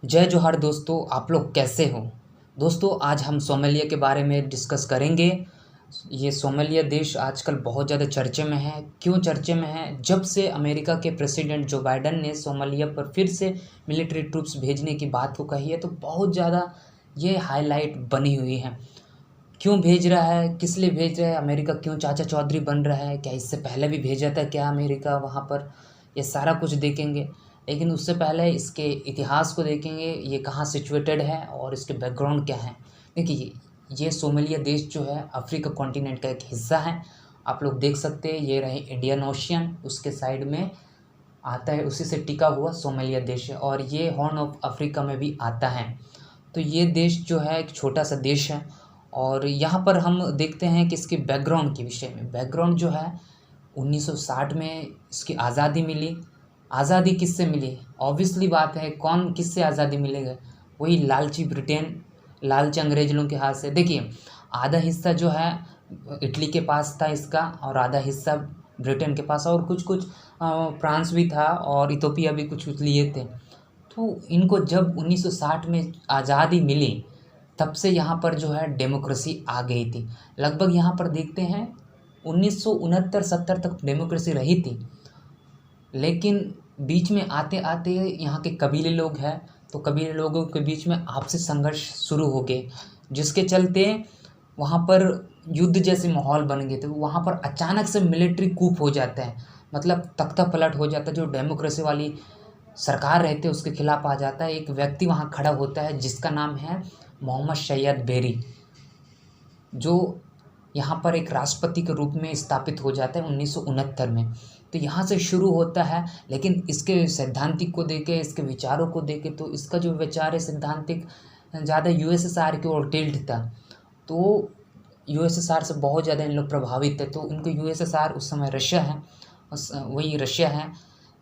जय जोहार दोस्तों, आप लोग कैसे हो। दोस्तों, आज हम सोमालिया के बारे में डिस्कस करेंगे। ये सोमालिया देश आजकल बहुत ज़्यादा चर्चे में है। क्यों चर्चे में है? जब से अमेरिका के प्रेसिडेंट जो बाइडन ने सोमालिया पर फिर से मिलिट्री ट्रूप्स भेजने की बात को कही है, तो बहुत ज़्यादा ये हाईलाइट बनी हुई है। क्यों भेज रहा है, किस लिए भेज रहा है, अमेरिका क्यों चाचा चौधरी बन रहा है, क्या इससे पहले भी भेजा था क्या अमेरिका वहाँ पर, ये सारा कुछ देखेंगे। लेकिन उससे पहले इसके इतिहास को देखेंगे, ये कहाँ सिचुएटेड है और इसके बैकग्राउंड क्या है। देखिए, ये सोमालिया देश जो है अफ्रीका कॉन्टिनेंट का एक हिस्सा है। आप लोग देख सकते हैं, ये रहे इंडियन ओशियन, उसके साइड में आता है, उसी से टिका हुआ सोमालिया देश है और ये हॉर्न ऑफ अफ्रीका में भी आता है। तो ये देश जो है एक छोटा सा देश है और यहाँ पर हम देखते हैं कि इसके बैकग्राउंड के विषय में। बैकग्राउंड जो है 1960 में इसकी आज़ादी मिली। आज़ादी किससे मिली? ऑब्वियसली बात है, कौन किससे आज़ादी मिलेगा? वही लालची ब्रिटेन, लालची अंग्रेज लोगों के हाथ से। देखिए, आधा हिस्सा जो है इटली के पास था इसका और आधा हिस्सा ब्रिटेन के पास, और कुछ कुछ फ्रांस भी था और इथोपिया भी कुछ कुछ लिए थे। तो इनको जब 1960 में आज़ादी मिली, तब से यहाँ पर जो है डेमोक्रेसी आ गई थी। लगभग यहाँ पर देखते हैं 1969-70 तक डेमोक्रेसी रही थी, लेकिन बीच में आते आते यहाँ के कबीले लोग हैं, तो कबीले लोगों के बीच में आपसी संघर्ष शुरू हो गए, जिसके चलते वहाँ पर युद्ध जैसे माहौल बन गए थे। वहाँ पर अचानक से मिलिट्री कूप हो जाता है, मतलब तख्ता पलट हो जाता है। जो डेमोक्रेसी वाली सरकार रहते उसके खिलाफ आ जाता है। एक व्यक्ति वहाँ खड़ा होता है जिसका नाम है मोहम्मद सैयद बेरी, जो यहाँ पर एक राष्ट्रपति के रूप में स्थापित हो जाता है 1969 में। तो यहाँ से शुरू होता है, लेकिन इसके सैद्धांतिक को देखे, इसके विचारों को देखे, तो इसका जो विचार है सैद्धांतिक ज़्यादा यूएसएसआर की ओर टिल्ट था। तो यूएसएसआर से बहुत ज़्यादा इन लोग प्रभावित थे। तो उनको यूएसएसआर उस समय रशिया है, वही रशिया है,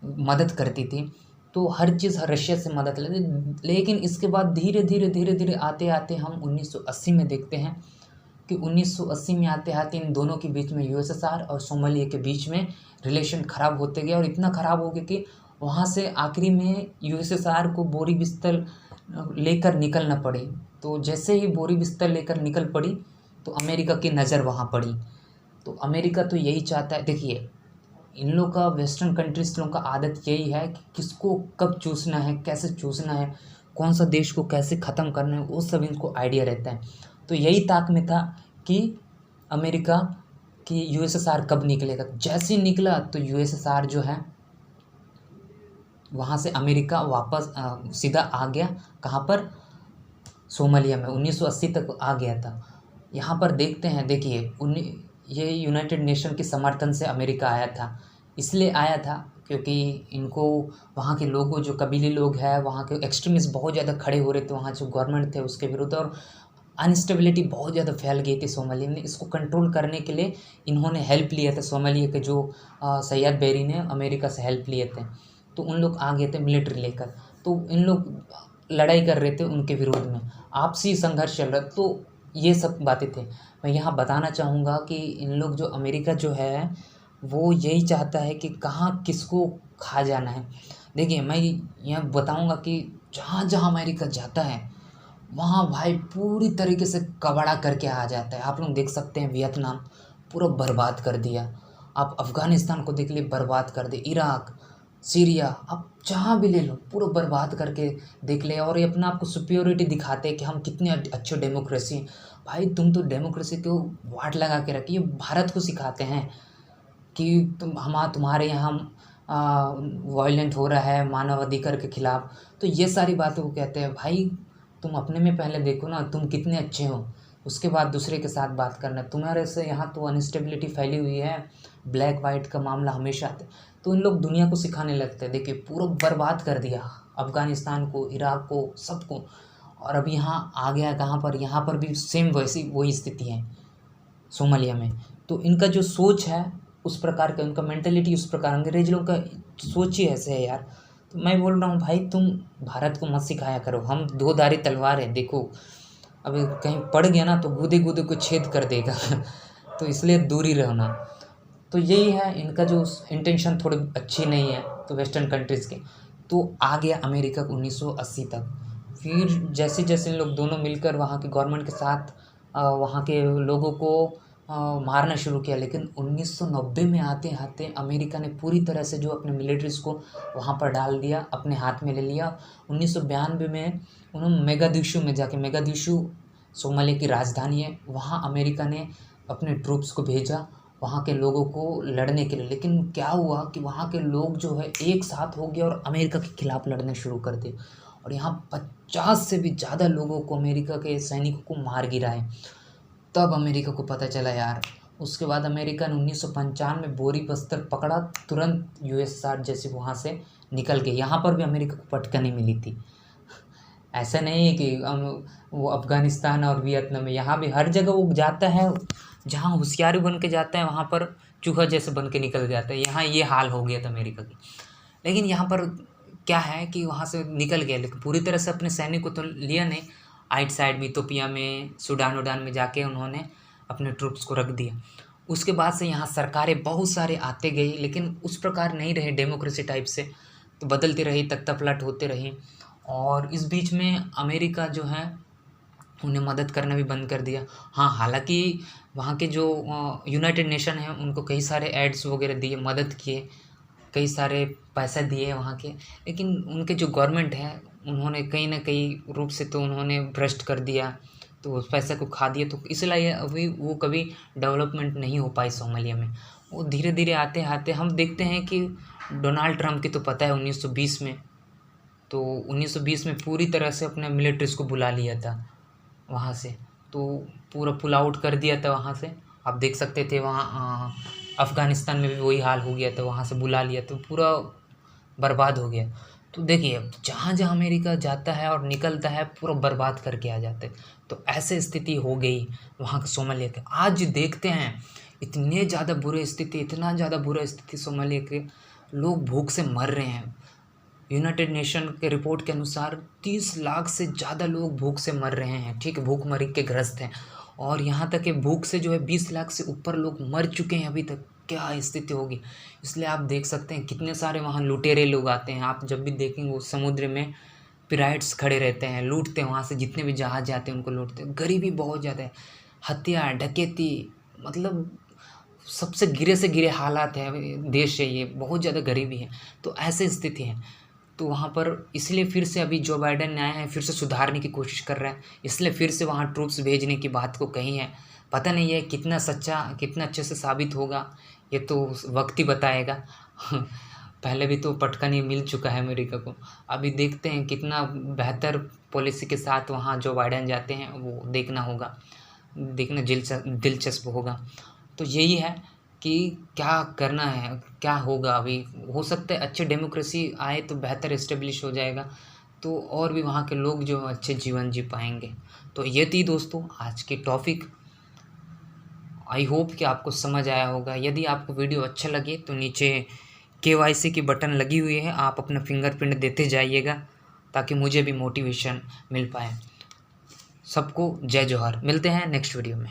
मदद करती थी। तो हर चीज़ रशिया से मदद लेती। लेकिन इसके बाद धीरे धीरे आते आते हम 1980 में देखते हैं कि 1980 में आते आते इन दोनों के बीच में यूएसएसआर और सोमालिया के बीच में रिलेशन ख़राब होते गए और इतना ख़राब हो गया कि वहाँ से आखिरी में यूएसएसआर को बोरी बिस्तर लेकर निकलना पड़ी। तो जैसे ही बोरी बिस्तर लेकर निकल पड़ी, तो अमेरिका की नज़र वहाँ पड़ी। तो अमेरिका तो यही चाहता है। देखिए, इन लोग का, वेस्टर्न कंट्रीज लोगों का आदत यही है कि किसको कब चूसना है, कैसे चूसना है, कौन सा देश को कैसे ख़त्म करना है, वो सब इनको आइडिया रहता है। तो यही ताक में था कि अमेरिका की यूएसएसआर कब निकलेगा। जैसे ही निकला तो यूएसएसआर जो है वहाँ से अमेरिका वापस सीधा आ गया। कहाँ पर? सोमालिया में 1980 तक आ गया था। यहाँ पर देखते हैं, देखिए ये यूनाइटेड नेशन के समर्थन से अमेरिका आया था। इसलिए आया था क्योंकि इनको वहाँ के लोगों, जो कबीले लोग हैं, वहाँ के एक्सट्रीमिस्ट बहुत ज़्यादा खड़े हो रहे थे वहाँ जो गवर्नमेंट थे उसके विरुद्ध, और अनस्टेबिलिटी बहुत ज़्यादा फैल गई थी सोमालिया में। इसको कंट्रोल करने के लिए इन्होंने हेल्प लिया था, सोमालिया के जो सैयद बेरी ने अमेरिका से हेल्प लिए थे। तो उन लोग आ गए थे मिलिट्री लेकर, तो इन लोग लड़ाई कर रहे थे उनके विरोध में, आपसी संघर्ष चल रहा। तो ये सब बातें थे। मैं यहाँ बताना चाहूँगा कि इन लोग, जो अमेरिका जो है, वो यही चाहता है कि कहाँ किसको खा जाना है। देखिए, मैं यहाँ बताऊँगा कि जहाँ जहाँ अमेरिका जाता है वहाँ भाई पूरी तरीके से कबाड़ा करके आ जाता है। आप लोग देख सकते हैं, वियतनाम पूरा बर्बाद कर दिया, आप अफ़गानिस्तान को देख लिए, बर्बाद कर दे, इराक, सीरिया, आप जहाँ भी ले लो पूरा बर्बाद करके देख ले। और ये अपना आपको सुपीरियरिटी दिखाते हैं कि हम कितने अच्छे डेमोक्रेसी हैं। भाई, तुम तो डेमोक्रेसी को वाट लगा के रखिए, भारत को सिखाते हैं कि तुम्हारे यहाँ वायलेंट हो रहा है मानव अधिकार के खिलाफ। तो ये सारी बातों को कहते हैं। भाई, तुम अपने में पहले देखो ना, तुम कितने अच्छे हो, उसके बाद दूसरे के साथ बात करना। तुम्हारे से यहाँ तो अनस्टेबिलिटी फैली हुई है, ब्लैक वाइट का मामला हमेशा आता है। तो इन लोग दुनिया को सिखाने लगते हैं। देखिए, पूरा बर्बाद कर दिया अफ़गानिस्तान को, इराक को, सबको। और अब यहाँ आ गया कहाँ पर? यहाँ पर भी सेम वैसी वही स्थिति है सोमालिया में। तो इनका जो सोच है उस प्रकार का, उनका मेंटेलिटी उस प्रकार, अंग्रेज लोगों का सोच ही ऐसे है यार। तो मैं बोल रहा हूँ भाई, तुम भारत को मत सिखाया करो, हम दो धारी तलवार है। देखो, अब कहीं पड़ गया ना तो गूदे गूदे को छेद कर देगा तो इसलिए दूरी रहना। तो यही है इनका जो इंटेंशन, थोड़ी अच्छी नहीं है तो वेस्टर्न कंट्रीज़ के। तो आ गया अमेरिका 1980 तक। फिर जैसे जैसे इन लोग दोनों मिलकर वहाँ के गवर्नमेंट के साथ वहाँ के लोगों को मारना शुरू किया, लेकिन 1990 में आते आते अमेरिका ने पूरी तरह से जो अपने मिलिट्रीज़ को वहाँ पर डाल दिया, अपने हाथ में ले लिया। 1992 में उन्होंने मोगादिशु में जाके, मोगादिशु सोमालिया की राजधानी है, वहाँ अमेरिका ने अपने ट्रूप्स को भेजा वहाँ के लोगों को लड़ने के लिए। लेकिन क्या हुआ कि वहाँ के लोग जो है एक साथ हो गए और अमेरिका के खिलाफ़ लड़ने शुरू कर दिए, और यहाँ 50 से भी ज़्यादा लोगों को, अमेरिका के सैनिकों को मार गिरा है। तब अमेरिका को पता चला यार। उसके बाद अमेरिका ने 1995 में बोरी बस्तर पकड़ा, तुरंत यूएसएसआर जैसे वहाँ से निकल गए। यहाँ पर भी अमेरिका को पटकनी मिली थी। ऐसा नहीं है कि वो अफ़गानिस्तान और वियतनाम में, यहाँ भी हर जगह वो जाता है, जहाँ होशियारी बन के जाता है वहाँ पर चूहा जैसे बन के निकल जाता है। यहाँ ये हाल हो गया था अमेरिका की। लेकिन यहाँ पर क्या है कि वहाँ से निकल गया, लेकिन पूरी तरह से अपने सैनिक को तो लिया नहीं। आइट साइड में, इथोपिया में, सूडान उडान में जाके उन्होंने अपने ट्रूप्स को रख दिया। उसके बाद से यहाँ सरकारें बहुत सारे आते गई, लेकिन उस प्रकार नहीं रहे डेमोक्रेसी टाइप से, तो बदलती रही, तख्ता पलट होते रही। और इस बीच में अमेरिका जो है उन्हें मदद करना भी बंद कर दिया। हाँ, हालांकि वहाँ के जो यूनाइटेड नेशन हैं उनको कई सारे एड्स वगैरह दिए, मदद किए, कई सारे पैसा दिए वहाँ के, लेकिन उनके जो गवर्नमेंट है उन्होंने कहीं ना कहीं रूप से तो उन्होंने भ्रष्ट कर दिया, तो उस पैसे को खा दिया, तो इसलिए अभी वो कभी डेवलपमेंट नहीं हो पाई सोमालिया में। वो धीरे धीरे आते आते हम देखते हैं कि डोनाल्ड ट्रंप की तो पता है 1920 में, तो 1920 में पूरी तरह से अपने मिलिट्रीज़ को बुला लिया था वहाँ से, तो पूरा पुल आउट कर दिया था वहाँ से। आप देख सकते थे वहाँ अफ़गानिस्तान में भी वही हाल हो गया था, वहाँ से बुला लिया तो पूरा बर्बाद हो गया। तो देखिए, जहाँ जहाँ अमेरिका जाता है और निकलता है पूरा बर्बाद करके आ जाते, तो ऐसे स्थिति हो गई वहाँ के सोमालिया के। आज देखते हैं इतने ज़्यादा बुरे स्थिति, इतना ज़्यादा बुरा स्थिति सोमालिया के, लोग भूख से मर रहे हैं। यूनाइटेड नेशन के रिपोर्ट के अनुसार 30 लाख से ज़्यादा लोग भूख से मर रहे हैं, ठीक है, भूखमरी के ग्रस्त हैं। और यहाँ तक कि भूख से जो है 20 लाख से ऊपर लोग मर चुके हैं अभी तक। क्या स्थिति होगी, इसलिए आप देख सकते हैं कितने सारे वहाँ लुटेरे लोग आते हैं। आप जब भी देखेंगे वो समुद्र में पिराइट्स खड़े रहते हैं, लूटते हैं, वहाँ से जितने भी जहाज जाते हैं उनको लूटते हैं। गरीबी बहुत ज़्यादा है, हत्या, डकैती, मतलब सबसे गिरे से गिरे हालात है, देश है ये, बहुत ज़्यादा गरीबी है। तो ऐसे स्थिति है, तो वहाँ पर इसलिए फिर से अभी जो बाइडेन ने आए हैं फिर से सुधारने की कोशिश कर रहे हैं, इसलिए फिर से वहाँ ट्रूप्स भेजने की बात को कही है। पता नहीं है कितना सच्चा, कितना अच्छे से साबित होगा, ये तो वक्त ही बताएगा। पहले भी तो पटकनी मिल चुका है अमेरिका को, अभी देखते हैं कितना बेहतर पॉलिसी के साथ वहाँ जो बाइडेन जाते हैं, वो देखना होगा, देखना दिलचस्प होगा। तो यही है कि क्या करना है, क्या होगा। अभी हो सकता है अच्छी डेमोक्रेसी आए तो बेहतर इस्टेब्लिश हो जाएगा, तो और भी वहाँ के लोग जो अच्छे जीवन जी पाएंगे। तो ये थी दोस्तों आज की टॉपिक। आई होप कि आपको समझ आया होगा। यदि आपको वीडियो अच्छा लगे तो नीचे KYC की बटन लगी हुई है, आप अपना फिंगरप्रिंट देते जाइएगा ताकि मुझे भी मोटिवेशन मिल पाए। सबको जय जोहार, मिलते हैं नेक्स्ट वीडियो में।